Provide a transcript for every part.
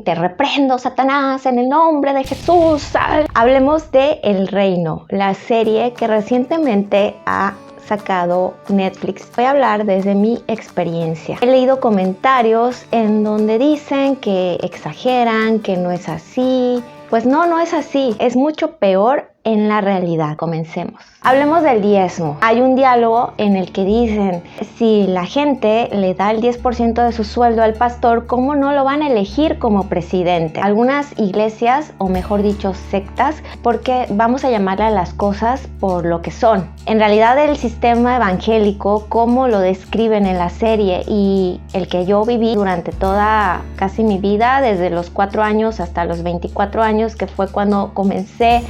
te reprendo, Satanás, en el nombre de Jesús. Hablemos de El Reino, la serie que recientemente ha sacado Netflix. Voy a hablar desde mi experiencia. He leído comentarios en donde dicen que exageran, que no es así. Pues no es así. Es mucho peor en la realidad. Comencemos. Hablemos del diezmo. Hay un diálogo en el que dicen, si la gente le da el 10% de su sueldo al pastor, ¿cómo no lo van a elegir como presidente? Algunas iglesias, o mejor dicho, sectas, porque vamos a llamarle a las cosas por lo que son. En realidad el sistema evangélico, como lo describen en la serie y el que yo viví durante toda casi mi vida, desde los 4 años hasta los 24 años, que fue cuando comencé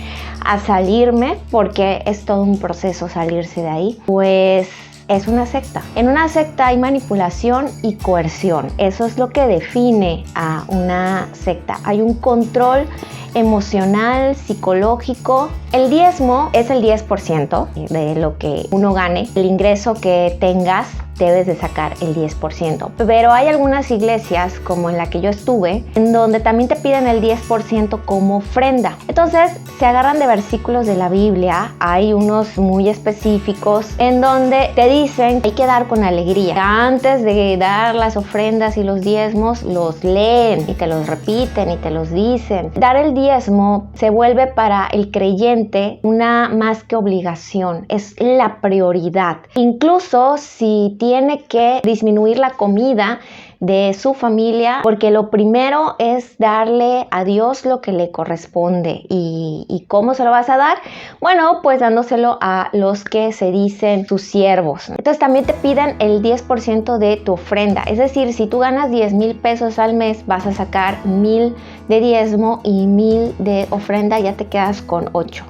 a salirme, porque es todo un proceso salirse de ahí, pues es una secta. En una secta hay manipulación y coerción. Eso es lo que define a una secta. Hay un control emocional, psicológico. El diezmo es el 10% de lo que uno gane. El ingreso que tengas, debes de sacar el 10%. Pero hay algunas iglesias, como en la que yo estuve, en donde también te piden el 10% como ofrenda. Entonces, se agarran de versículos de la Biblia. Hay unos muy específicos en donde te dicen que hay que dar con alegría. Antes de dar las ofrendas y los diezmos, los leen y te los repiten y te los dicen. Dar el diezmo se vuelve para el creyente una más que obligación, es la prioridad. Incluso si tiene que disminuir la comida de su familia, porque lo primero es darle a Dios lo que le corresponde. ¿Y cómo se lo vas a dar? Bueno, pues dándoselo a los que se dicen sus siervos. Entonces también te piden el 10% de tu ofrenda. Es decir, si tú ganas 10,000 pesos al mes, vas a sacar 1,000 de diezmo y 1,000 de ofrenda, ya te quedas con 8.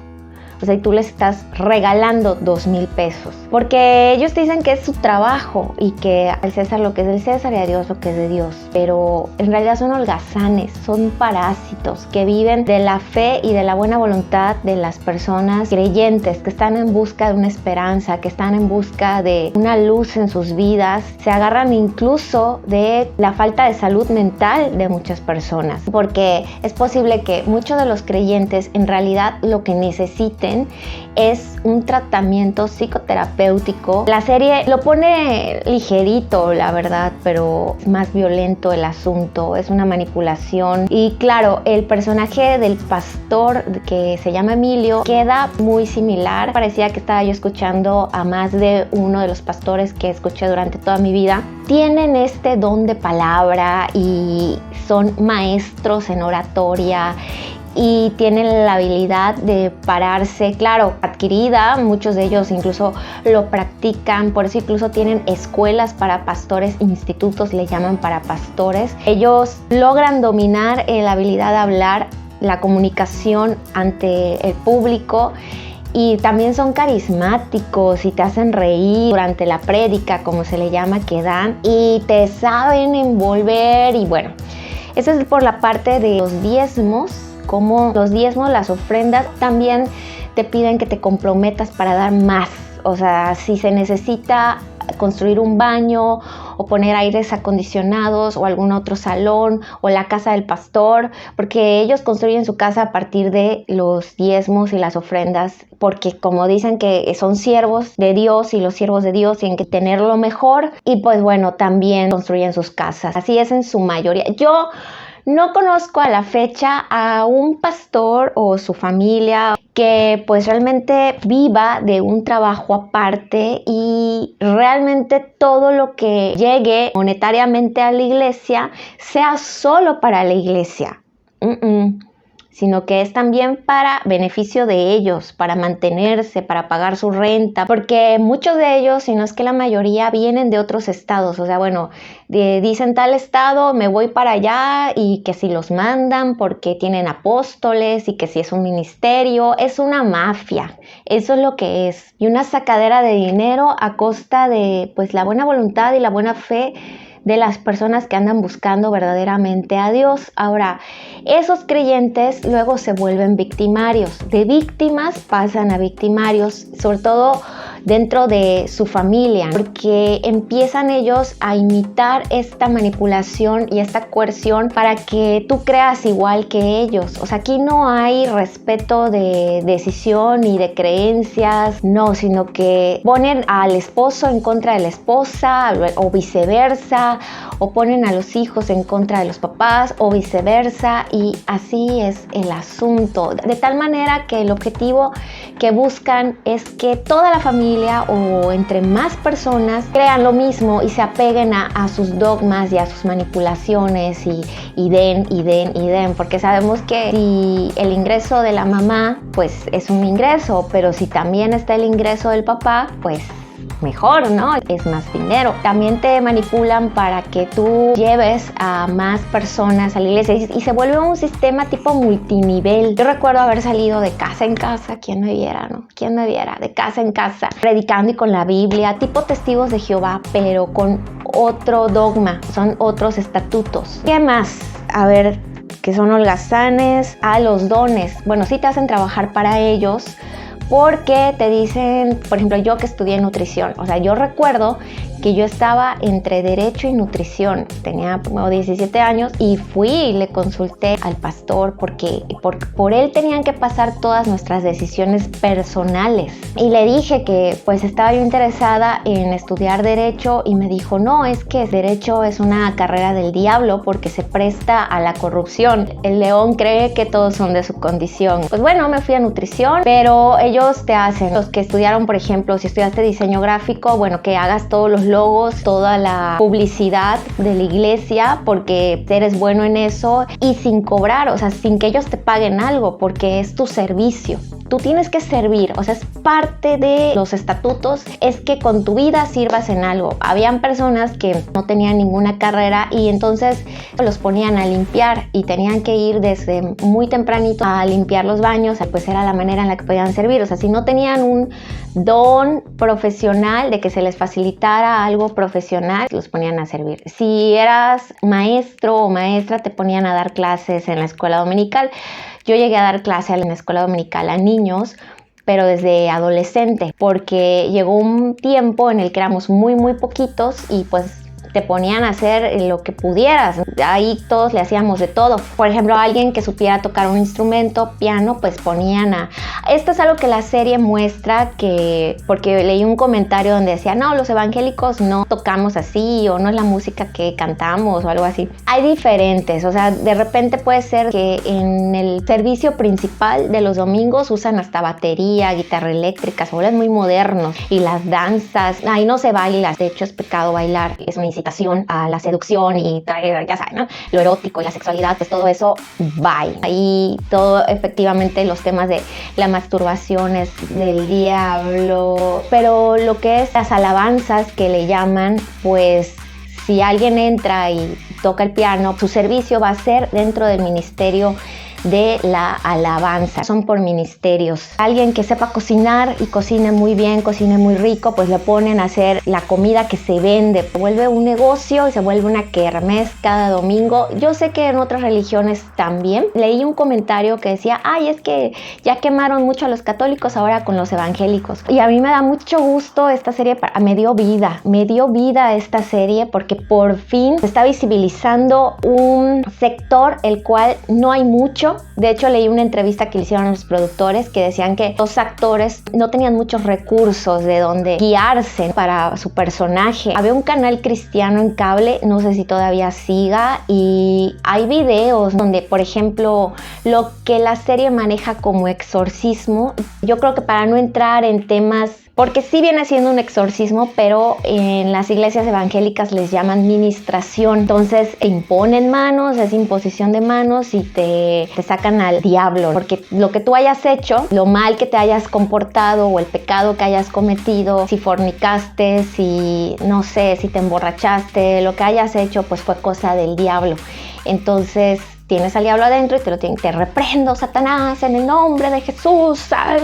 O sea, y tú les estás regalando 2,000 pesos. Porque ellos te dicen que es su trabajo y que al César lo que es del César y a Dios lo que es de Dios. Pero en realidad son holgazanes, son parásitos que viven de la fe y de la buena voluntad de las personas creyentes que están en busca de una esperanza, que están en busca de una luz en sus vidas. Se agarran incluso de la falta de salud mental de muchas personas. Porque es posible que muchos de los creyentes en realidad lo que necesiten es un tratamiento psicoterapéutico. La serie lo pone ligerito, la verdad, pero es más violento el asunto, es una manipulación. Y claro, el personaje del pastor que se llama Emilio queda muy similar. Parecía que estaba yo escuchando a más de uno de los pastores que escuché durante toda mi vida. Tienen este don de palabra y son maestros en oratoria y tienen la habilidad de pararse, claro, adquirida, muchos de ellos incluso lo practican, por eso incluso tienen escuelas para pastores, institutos le llaman para pastores. Ellos logran dominar la habilidad de hablar, la comunicación ante el público, y también son carismáticos y te hacen reír durante la prédica, como se le llama, que dan, y te saben envolver. Y bueno, eso es por la parte de los diezmos. Como los diezmos, las ofrendas, también te piden que te comprometas para dar más. O sea, si se necesita construir un baño o poner aires acondicionados o algún otro salón o la casa del pastor, porque ellos construyen su casa a partir de los diezmos y las ofrendas, porque como dicen que son siervos de Dios y los siervos de Dios tienen que tener lo mejor, y pues bueno, también construyen sus casas. Así es en su mayoría. Yo no conozco a la fecha a un pastor o su familia que pues realmente viva de un trabajo aparte y realmente todo lo que llegue monetariamente a la iglesia sea solo para la iglesia. Sino que es también para beneficio de ellos, para mantenerse, para pagar su renta, porque muchos de ellos, si no es que la mayoría, vienen de otros estados. O sea, bueno, dicen tal estado, me voy para allá, y que si los mandan porque tienen apóstoles y que si es un ministerio, es una mafia. Eso es lo que es. Y una sacadera de dinero a costa de pues la buena voluntad y la buena fe de las personas que andan buscando verdaderamente a Dios. Ahora, esos creyentes luego se vuelven victimarios. De víctimas pasan a victimarios, sobre todo dentro de su familia, porque empiezan ellos a imitar esta manipulación y esta coerción para que tú creas igual que ellos. O sea, aquí no hay respeto de decisión ni de creencias, no, sino que ponen al esposo en contra de la esposa o viceversa, o ponen a los hijos en contra de los papás o viceversa, y así es el asunto, de tal manera que el objetivo que buscan es que toda la familia o entre más personas crean lo mismo y se apeguen a sus dogmas y a sus manipulaciones y den, porque sabemos que si el ingreso de la mamá pues es un ingreso, pero si también está el ingreso del papá, pues mejor, ¿no? Es más dinero. También te manipulan para que tú lleves a más personas a la iglesia y se vuelve un sistema tipo multinivel. Yo recuerdo haber salido de casa en casa, ¿quién me viera, no? ¿Quién me viera? De casa en casa, predicando y con la Biblia, tipo testigos de Jehová, pero con otro dogma, son otros estatutos. ¿Qué más? A ver, que son holgazanes, los dones. Bueno, sí te hacen trabajar para ellos, porque te dicen, por ejemplo, yo que estudié nutrición, o sea, yo recuerdo que yo estaba entre derecho y nutrición, tenía como 17 años y fui y le consulté al pastor porque por él tenían que pasar todas nuestras decisiones personales, y le dije que pues estaba yo interesada en estudiar derecho, y me dijo, no, es que derecho es una carrera del diablo porque se presta a la corrupción, el león cree que todos son de su condición. Pues bueno, me fui a nutrición, pero ellos te hacen, los que estudiaron, por ejemplo, si estudiaste diseño gráfico, bueno, que hagas todos los logos, toda la publicidad de la iglesia, porque eres bueno en eso y sin cobrar, o sea, sin que ellos te paguen algo, porque es tu servicio. Tú tienes que servir, o sea, es parte de los estatutos, es que con tu vida sirvas en algo. Habían personas que no tenían ninguna carrera y entonces los ponían a limpiar y tenían que ir desde muy tempranito a limpiar los baños, pues era la manera en la que podían servir. O sea, si no tenían un don profesional de que se les facilitara algo profesional, los ponían a servir. Si eras maestro o maestra, te ponían a dar clases en la escuela dominical. Yo llegué a dar clase en la escuela dominical a niños, pero desde adolescente, porque llegó un tiempo en el que éramos muy poquitos y pues te ponían a hacer lo que pudieras. Ahí todos le hacíamos de todo. Por ejemplo, a alguien que supiera tocar un instrumento, piano, pues ponían a... Esto es algo que la serie muestra, que porque leí un comentario donde decía, no, los evangélicos no tocamos así, o no es la música que cantamos o algo así. Hay diferentes, o sea, de repente puede ser que en el servicio principal de los domingos usan hasta batería, guitarra eléctrica, se vuelven muy modernos, y las danzas, ahí no se baila, de hecho es pecado bailar, es una incitación a la seducción y ya saben, ¿no? Lo erótico y la sexualidad, pues todo eso, bye. Ahí todo, efectivamente, los temas de la masturbación es del diablo, pero lo que es las alabanzas que le llaman, pues si alguien entra y toca el piano, su servicio va a ser dentro del ministerio de la alabanza, son por ministerios. Alguien que sepa cocinar y cocine muy bien, cocine muy rico, pues le ponen a hacer la comida que se vende, se vuelve un negocio y se vuelve una kermés cada domingo. Yo sé que en otras religiones también. Leí un comentario que decía, ay, es que ya quemaron mucho a los católicos ahora con los evangélicos, y a mí me da mucho gusto esta serie, me dio vida esta serie, porque por fin se está visibilizando un sector el cual no hay mucho. De hecho, leí una entrevista que le hicieron a los productores que decían que los actores no tenían muchos recursos de donde guiarse para su personaje. Había un canal cristiano en cable, no sé si todavía siga, y hay videos donde, por ejemplo, lo que la serie maneja como exorcismo, yo creo que para no entrar en temas, porque sí viene siendo un exorcismo, pero en las iglesias evangélicas les llaman ministración. Entonces te imponen manos, es imposición de manos, y te sacan al diablo, porque lo que tú hayas hecho, lo mal que te hayas comportado o el pecado que hayas cometido, si fornicaste, si no sé, si te emborrachaste, lo que hayas hecho, pues fue cosa del diablo. Entonces tienes al diablo adentro y te reprendo, Satanás, en el nombre de Jesús, ¿sabes?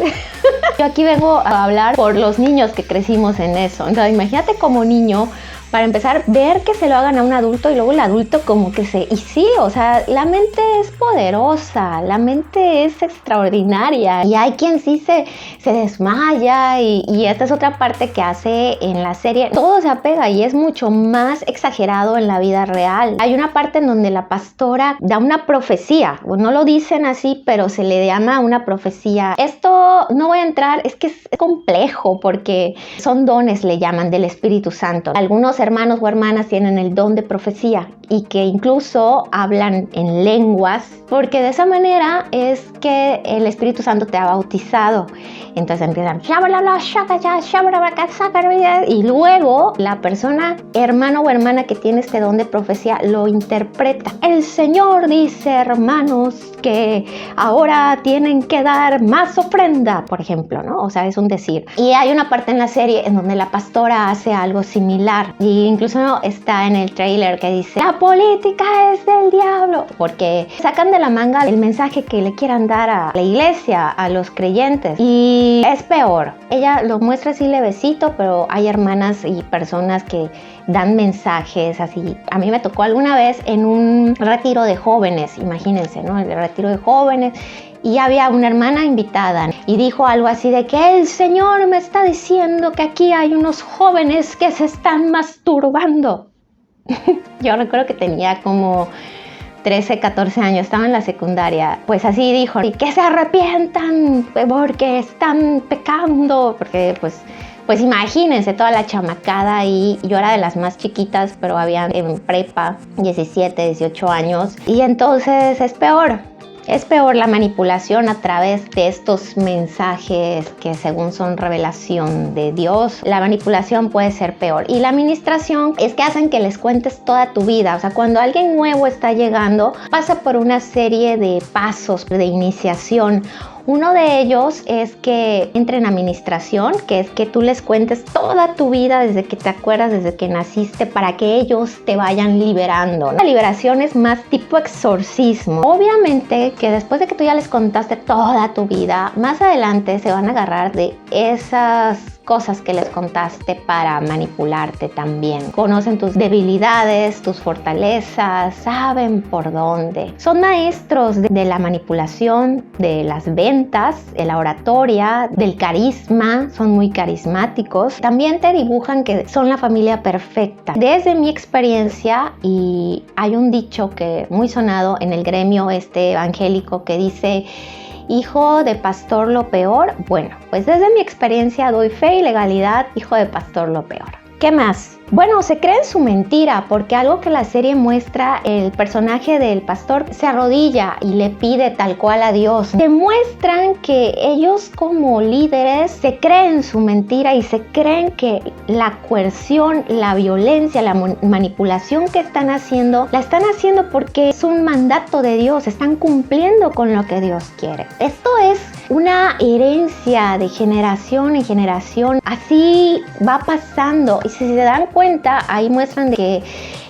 Yo aquí vengo a hablar por los niños que crecimos en eso. Entonces, imagínate como niño, Para empezar, ver que se lo hagan a un adulto y luego el adulto como que y sí, o sea, la mente es poderosa, la mente es extraordinaria y hay quien sí se desmaya y esta es otra parte que hace en la serie. Todo se apega y es mucho más exagerado en la vida real. Hay una parte en donde la pastora da una profecía, no lo dicen así, pero se le llama una profecía. Esto no voy a entrar, es que es complejo porque son dones, le llaman, del Espíritu Santo. Algunos hermanos o hermanas tienen el don de profecía y que incluso hablan en lenguas, porque de esa manera es que el Espíritu Santo te ha bautizado. Entonces empiezan y luego la persona, hermano o hermana que tiene este don de profecía, lo interpreta. El Señor dice, hermanos, que ahora tienen que dar más ofrenda, por ejemplo, ¿no? O sea, es un decir. Y hay una parte en la serie en donde la pastora hace algo similar y incluso está en el trailer que dice, la política es del diablo, porque sacan de la manga el mensaje que le quieran dar a la iglesia, a los creyentes, y es peor. Ella lo muestra así levecito, pero hay hermanas y personas que dan mensajes así. A mí me tocó alguna vez en un retiro de jóvenes, imagínense, ¿no? El retiro de jóvenes, y había una hermana invitada y dijo algo así de que el Señor me está diciendo que aquí hay unos jóvenes que se están masturbando. Yo recuerdo que tenía como 13, 14 años, estaba en la secundaria, pues así dijo, y que se arrepientan porque están pecando, porque pues imagínense toda la chamacada ahí. Yo era de las más chiquitas, pero había en prepa 17, 18 años, y entonces es peor la manipulación a través de estos mensajes que según son revelación de Dios. La manipulación puede ser peor. Y la administración es que hacen que les cuentes toda tu vida. O sea, cuando alguien nuevo está llegando, pasa por una serie de pasos de iniciación. Uno de ellos es que entren a administración, que es que tú les cuentes toda tu vida desde que te acuerdas, desde que naciste, para que ellos te vayan liberando, ¿no? La liberación es más tipo exorcismo. Obviamente que después de que tú ya les contaste toda tu vida, más adelante se van a agarrar de esas cosas que les contaste para manipularte también. Conocen tus debilidades, tus fortalezas, saben por dónde. Son maestros de la manipulación, de las ventas, de la oratoria, del carisma, son muy carismáticos. También te dibujan que son la familia perfecta. Desde mi experiencia, y hay un dicho que muy sonado en el gremio evangélico que dice: hijo de pastor lo peor. Bueno, pues desde mi experiencia doy fe y legalidad, hijo de pastor lo peor. ¿Qué más? Bueno, se cree en su mentira, porque algo que la serie muestra, el personaje del pastor se arrodilla y le pide tal cual a Dios. Demuestran que ellos como líderes se creen en su mentira y se creen que la coerción, la violencia, la manipulación que están haciendo, la están haciendo porque es un mandato de Dios, están cumpliendo con lo que Dios quiere. Esto es una herencia de generación en generación, así va pasando, y si se dan cuenta, ahí muestran que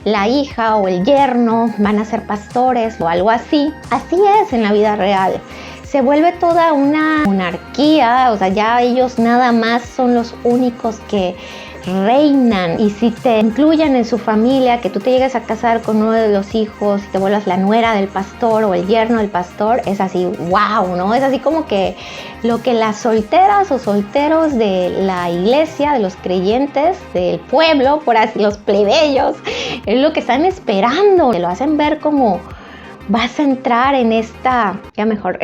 la hija o el yerno van a ser pastores o algo así. Así es en la vida real. Se vuelve toda una monarquía, o sea, ya ellos nada más son los únicos que reinan, y si te incluyen en su familia, que tú te llegues a casar con uno de los hijos y te vuelvas la nuera del pastor o el yerno del pastor, es así, wow, ¿no? Es así como que lo que las solteras o solteros de la iglesia, de los creyentes, del pueblo, por así, los plebeyos, es lo que están esperando. Te lo hacen ver como vas a entrar en esta, ya mejor...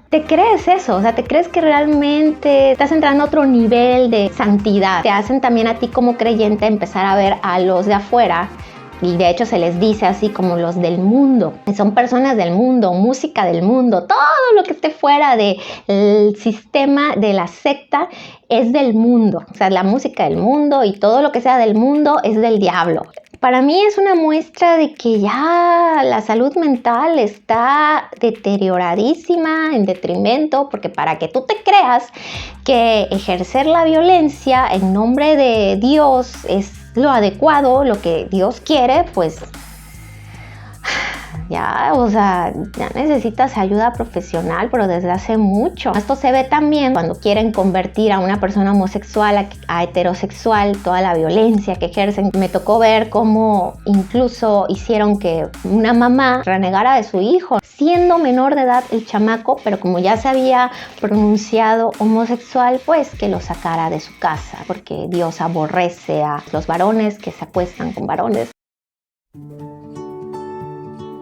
¿Te crees eso? O sea, ¿te crees que realmente estás entrando a otro nivel de santidad? Te hacen también a ti como creyente empezar a ver a los de afuera, y de hecho se les dice así como los del mundo. Son personas del mundo, música del mundo, todo lo que esté fuera del sistema de la secta es del mundo. O sea, la música del mundo y todo lo que sea del mundo es del diablo. Para mí es una muestra de que ya la salud mental está deterioradísima, en detrimento, porque para que tú te creas que ejercer la violencia en nombre de Dios es lo adecuado, lo que Dios quiere, pues ya, o sea, ya necesitas ayuda profesional, pero desde hace mucho. Esto se ve también cuando quieren convertir a una persona homosexual a heterosexual, toda la violencia que ejercen. Me tocó ver cómo incluso hicieron que una mamá renegara de su hijo, siendo menor de edad el chamaco, pero como ya se había pronunciado homosexual, pues que lo sacara de su casa, porque Dios aborrece a los varones que se acuestan con varones.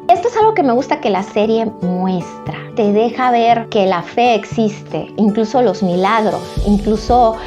Esto es algo que me gusta que la serie muestra. Te deja ver que la fe existe, incluso los milagros, incluso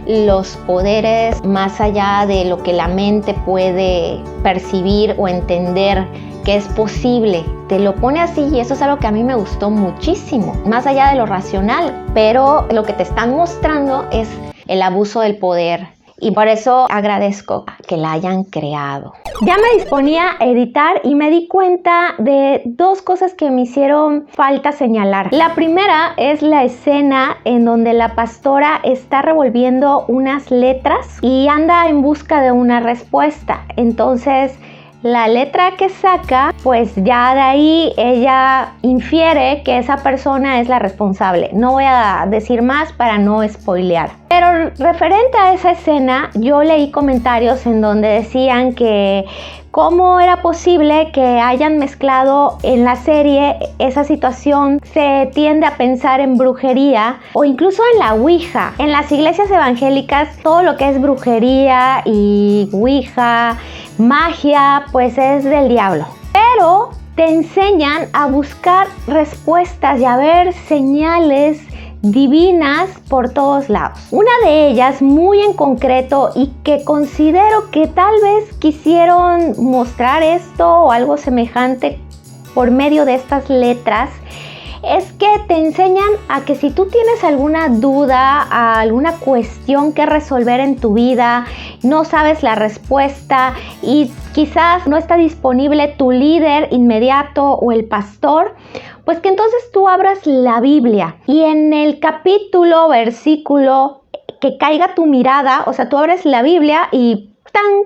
los poderes más allá de lo que la mente puede percibir o entender que es posible. Te lo pone así y eso es algo que a mí me gustó muchísimo, más allá de lo racional, pero lo que te están mostrando es el abuso del poder. Y por eso agradezco que la hayan creado. Ya me disponía a editar y me di cuenta de dos cosas que me hicieron falta señalar. La primera es la escena en donde la pastora está revolviendo unas letras y anda en busca de una respuesta. Entonces, la letra que saca, pues ya de ahí ella infiere que esa persona es la responsable. No voy a decir más para no spoilear. Pero referente a esa escena, yo leí comentarios en donde decían que cómo era posible que hayan mezclado en la serie esa situación. Se tiende a pensar en brujería o incluso en la Ouija. En las iglesias evangélicas todo lo que es brujería y Ouija, magia, pues es del diablo. Pero te enseñan a buscar respuestas y a ver señales divinas por todos lados. Una de ellas muy en concreto y que considero que tal vez quisieron mostrar esto o algo semejante por medio de estas letras, es que te enseñan a que si tú tienes alguna duda, alguna cuestión que resolver en tu vida, no sabes la respuesta y quizás no está disponible tu líder inmediato o el pastor, pues que entonces tú abras la Biblia y en el capítulo, versículo que caiga tu mirada, o sea, tú abres la Biblia y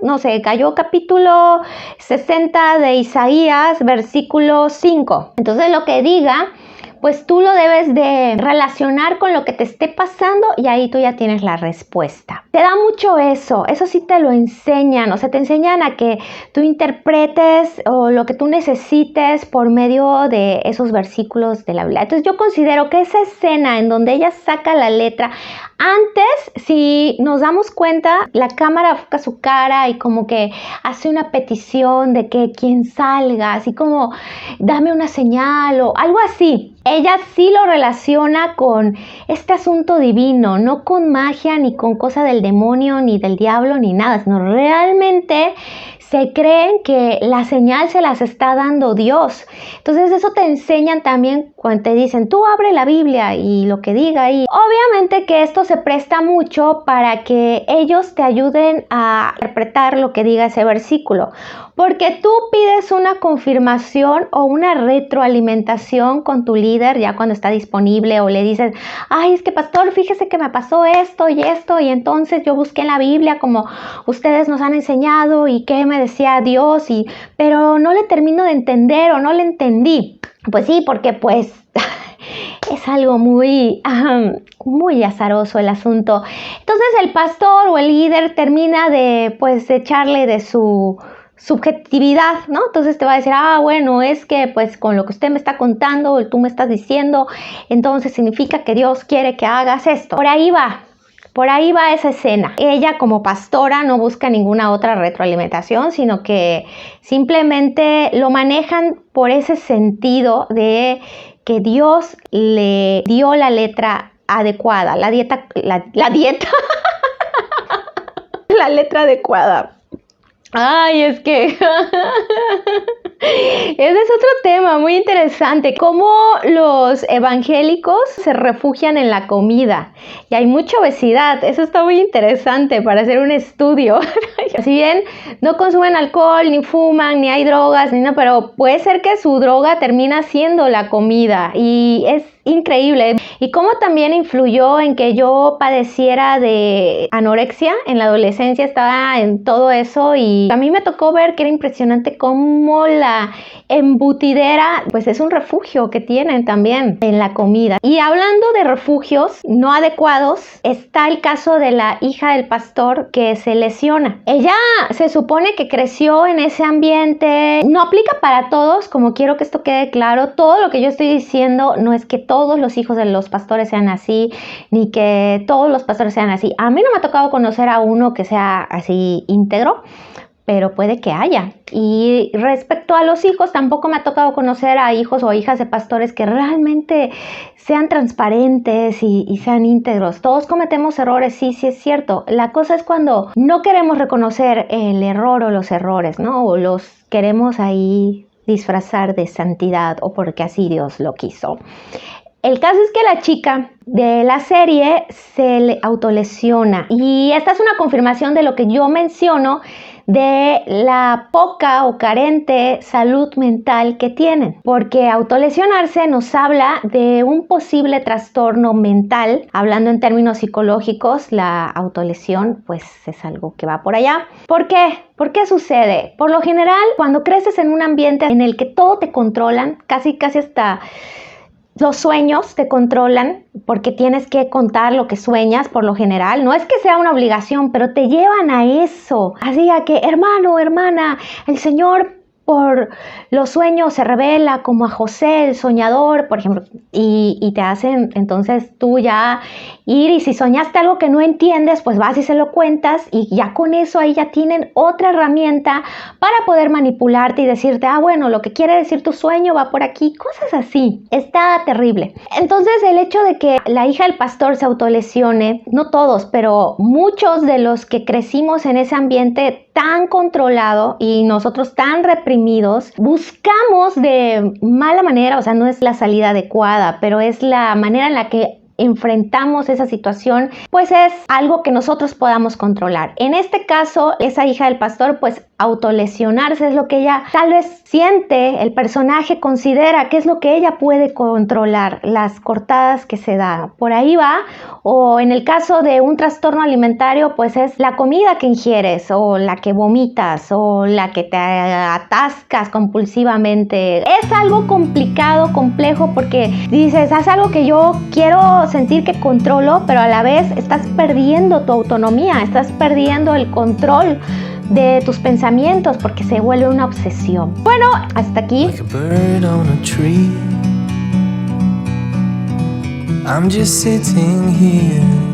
no sé, cayó capítulo 60 de Isaías, versículo 5. Entonces lo que diga, pues tú lo debes de relacionar con lo que te esté pasando y ahí tú ya tienes la respuesta. Te da mucho eso sí te lo enseñan, o sea, te enseñan a que tú interpretes o lo que tú necesites por medio de esos versículos de la Biblia. Entonces yo considero que esa escena en donde ella saca la letra, antes, si nos damos cuenta, la cámara enfoca su cara y como que hace una petición de que quien salga, así como dame una señal o algo así. Ella sí lo relaciona con este asunto divino, no con magia, ni con cosa del demonio, ni del diablo, ni nada, sino realmente se creen que la señal se las está dando Dios. Entonces eso te enseñan también cuando te dicen, tú abre la Biblia y lo que diga ahí. Obviamente que esto se presta mucho para que ellos te ayuden a interpretar lo que diga ese versículo. Porque tú pides una confirmación o una retroalimentación con tu líder ya cuando está disponible o le dices, ay, es que pastor, fíjese que me pasó esto y entonces yo busqué en la Biblia como ustedes nos han enseñado y qué me decía Dios, pero no le termino de entender o no le entendí. Pues sí, porque pues es algo muy azaroso el asunto. Entonces el pastor o el líder termina de pues echarle de su subjetividad, ¿no? Entonces te va a decir, bueno, es que pues con lo que usted me está contando o tú me estás diciendo, entonces significa que Dios quiere que hagas esto. Por ahí va esa escena. Ella como pastora no busca ninguna otra retroalimentación, sino que simplemente lo manejan por ese sentido de que Dios le dio la letra adecuada, la dieta, la letra adecuada. Ay, es que ese es otro tema muy interesante, cómo los evangélicos se refugian en la comida y hay mucha obesidad. Eso está muy interesante para hacer un estudio. Si bien no consumen alcohol, ni fuman, ni hay drogas, ni nada, pero puede ser que su droga termina siendo la comida y es increíble. Y cómo también influyó en que yo padeciera de anorexia en la adolescencia, estaba en todo eso y a mí me tocó ver que era impresionante cómo la embutidera pues es un refugio que tienen también en la comida. Y hablando de refugios no adecuados, está el caso de la hija del pastor que se lesiona. Ella se supone que creció en ese ambiente, no aplica para todos, como quiero que esto quede claro. Todo lo que yo estoy diciendo no es que todos los hijos de los pastores sean así, ni que todos los pastores sean así. A mí no me ha tocado conocer a uno que sea así íntegro, pero puede que haya. Y respecto a los hijos, tampoco me ha tocado conocer a hijos o hijas de pastores que realmente sean transparentes y sean íntegros. Todos cometemos errores, sí es cierto. La cosa es cuando no queremos reconocer el error o los errores, ¿no? O los queremos ahí disfrazar de santidad o porque así Dios lo quiso. El caso es que la chica de la serie se le autolesiona y esta es una confirmación de lo que yo menciono de la poca o carente salud mental que tienen, porque autolesionarse nos habla de un posible trastorno mental. Hablando en términos psicológicos, la autolesión pues es algo que va por allá. ¿Por qué? ¿Por qué sucede? Por lo general, cuando creces en un ambiente en el que todo te controlan, casi hasta los sueños te controlan porque tienes que contar lo que sueñas por lo general. No es que sea una obligación, pero te llevan a eso. Así a que, hermano, hermana, el Señor por los sueños se revela como a José, el soñador, por ejemplo, y te hacen entonces tú ya ir, y si soñaste algo que no entiendes, pues vas y se lo cuentas y ya con eso ahí ya tienen otra herramienta para poder manipularte y decirte, bueno, lo que quiere decir tu sueño va por aquí, cosas así. Está terrible. Entonces el hecho de que la hija del pastor se autolesione, no todos, pero muchos de los que crecimos en ese ambiente tan controlado y nosotros tan reprimidos, buscamos de mala manera, o sea, no es la salida adecuada, pero es la manera en la que enfrentamos esa situación, pues es algo que nosotros podamos controlar. En este caso, esa hija del pastor, pues autolesionarse es lo que ella tal vez siente, el personaje considera que es lo que ella puede controlar, las cortadas que se da. Por ahí va. O en el caso de un trastorno alimentario, pues es la comida que ingieres o la que vomitas o la que te atascas compulsivamente. Es algo complicado, complejo, porque dices, haz algo que yo quiero sentir que controlo, pero a la vez estás perdiendo tu autonomía, estás perdiendo el control de tus pensamientos porque se vuelve una obsesión. Bueno, hasta aquí. Like a bird on a tree. I'm just sitting here